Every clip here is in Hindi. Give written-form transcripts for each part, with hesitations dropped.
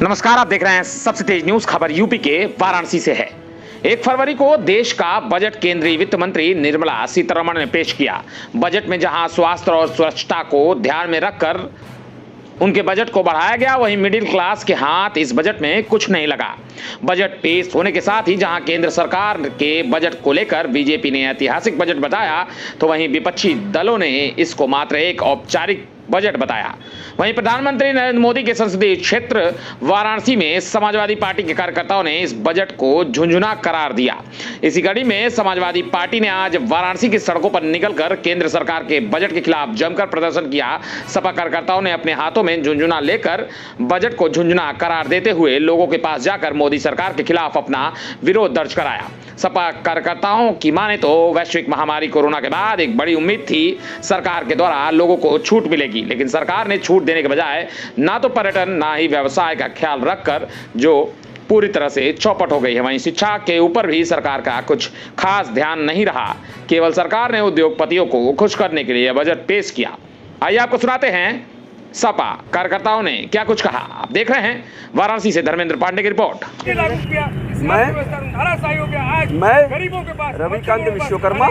नमस्कार, आप देख रहे हैं सबसे तेज न्यूज खबर यूपी के वाराणसी से है। 1 फरवरी को देश का बजट केंद्रीय वित्त मंत्री निर्मला सीतारमण ने पेश किया। बजट में जहां स्वास्थ्य और स्वच्छता को ध्यान में रखकर उनके बजट को बढ़ाया गया, वहीं मिडिल क्लास के हाथ इस बजट में कुछ नहीं लगा। बजट पेश होने के साथ ही जहां केंद्र सरकार के बजट को लेकर बीजेपी ने ऐतिहासिक बजट बताया, तो वहीं विपक्षी दलों ने इसको मात्र एक औपचारिक बजट बताया। वहीं प्रधानमंत्री नरेंद्र मोदी के संसदीय क्षेत्र वाराणसी में समाजवादी पार्टी के कार्यकर्ताओं ने इस बजट को झुंझुना करार दिया। इसी कड़ी में समाजवादी पार्टी ने आज वाराणसी की सड़कों पर निकलकर केंद्र सरकार के बजट के खिलाफ जमकर प्रदर्शन किया। सपा कार्यकर्ताओं ने अपने हाथों में झुंझुना लेकर बजट को झुंझुना करार देते हुए लोगों के पास जाकर मोदी सरकार के खिलाफ अपना विरोध दर्ज कराया। सपा कार्यकर्ताओं की माने तो वैश्विक महामारी कोरोना के बाद एक बड़ी उम्मीद थी सरकार के द्वारा लोगों को छूट मिलेगी, लेकिन सरकार ने छूट देने के बजाय ना तो पर्यटन ना ही व्यवसाय का ख्याल रखकर जो पूरी तरह से चौपट हो गई है। वहीं शिक्षा के ऊपर भी सरकार का कुछ खास ध्यान नहीं रहा। केवल सरकार ने उद्योगपतियों को खुश करने के लिए बजट पेश किया। आइए आपको सुनाते हैं सपा कार्यकर्ताओं ने क्या कुछ कहा। आप देख रहे हैं वाराणसी से धर्मेंद्र पांडे की रिपोर्ट। मैं रविकांत विश्वकर्मा।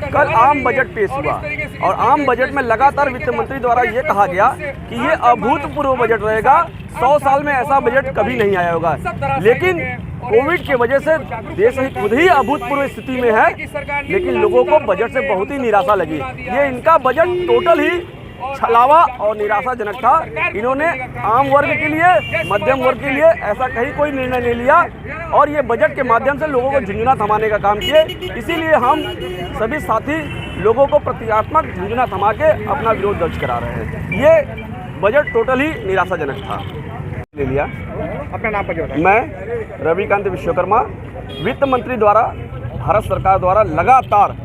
कल आम बजट पेश हुआ और आम बजट में लगातार वित्त मंत्री द्वारा ये कहा गया कि ये अभूतपूर्व बजट रहेगा। 100 साल में ऐसा बजट कभी नहीं आया होगा, लेकिन कोविड की वजह से देश खुद ही अभूतपूर्व स्थिति में है। लेकिन लोगों को बजट से बहुत ही निराशा लगी। ये इनका बजट टोटल ही छलावा और निराशाजनक था। इन्होंने आम वर्ग के लिए, मध्यम वर्ग के लिए ऐसा कहीं कोई निर्णय नहीं लिया और ये बजट के माध्यम से लोगों को झुंझुना थमाने का काम किए। इसीलिए हम सभी साथी लोगों को प्रतीकात्मक झुंझुना थमा के अपना विरोध दर्ज करा रहे हैं। ये बजट टोटल ही निराशाजनक था। ले लिया अपना नाम पर। मैं रविकांत विश्वकर्मा। वित्त मंत्री द्वारा, भारत सरकार द्वारा लगातार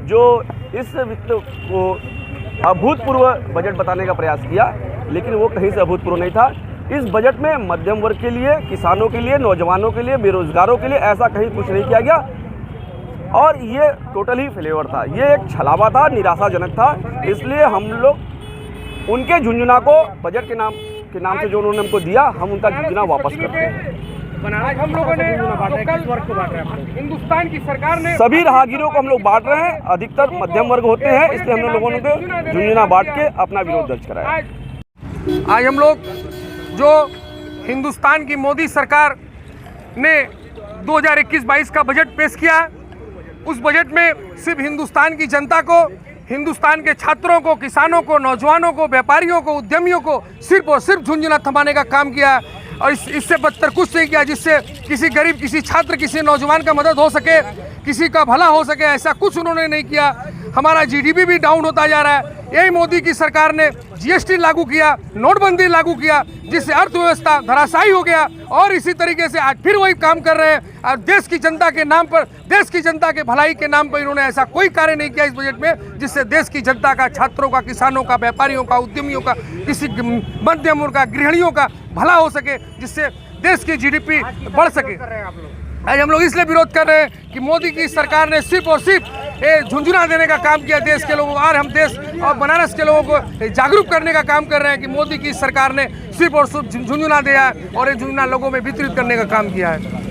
जो इस वित्त को अभूतपूर्व बजट बताने का प्रयास किया, लेकिन वो कहीं से अभूतपूर्व नहीं था। इस बजट में मध्यम वर्ग के लिए, किसानों के लिए, नौजवानों के लिए, बेरोजगारों के लिए ऐसा कहीं कुछ नहीं किया गया और ये टोटल ही फेलेवर था। ये एक छलावा था, निराशाजनक था। इसलिए हम लोग उनके झुंझुना को बजट के नाम से जो उन्होंने हमको दिया, हम उनका झुंझुना वापस करते हैं। आज हम लोगों ने लोकल वर्ग को बांट रहे हैं। हिंदुस्तान की सरकार ने सभी राहगीरों को हम लोग बांट रहे हैं। अधिकतर मध्यम वर्ग होते हैं, इसलिए हम लोगों ने झुंझुना बांट के अपना विरोध दर्ज कराया। आज हम लोग जो हिंदुस्तान की मोदी सरकार ने 2021-22 का बजट पेश किया, उस बजट में सिर्फ हिंदुस्तान की जनता को, हिंदुस्तान के छात्रों को, किसानों को, नौजवानों को, व्यापारियों को, उद्यमियों को सिर्फ और सिर्फ झुंझुना थमाने का काम किया और इससे बदतर कुछ नहीं किया जिससे किसी गरीब, किसी छात्र, किसी नौजवान का मदद हो सके, किसी का भला हो सके। ऐसा कुछ उन्होंने नहीं किया। हमारा जीडीपी भी डाउन होता जा रहा है। यही मोदी की सरकार ने जीएसटी लागू किया, नोटबंदी लागू किया, जिससे अर्थव्यवस्था धराशायी हो गया और इसी तरीके से आज फिर वही काम कर रहे हैं। और देश की जनता के नाम पर, देश की जनता के भलाई के नाम पर इन्होंने ऐसा कोई कार्य नहीं किया इस बजट में जिससे देश की जनता का, छात्रों का, किसानों का, व्यापारियों का, उद्यमियों का, किसी मध्यम वर्ग का, गृहिणियों का भला हो सके, जिससे देश की जीडीपी बढ़ सके। आज हम लोग इसलिए विरोध कर रहे हैं कि मोदी की सरकार ने सिर्फ और सिर्फ झुंझुना देने का काम किया देश के लोगों को। और हम देश और बनारस के लोगों को जागरूक करने का काम कर रहे हैं कि मोदी की सरकार ने सिर्फ और सिर्फ झुंझुना दिया है और ये झुंझुना लोगों में वितरित करने का काम किया है।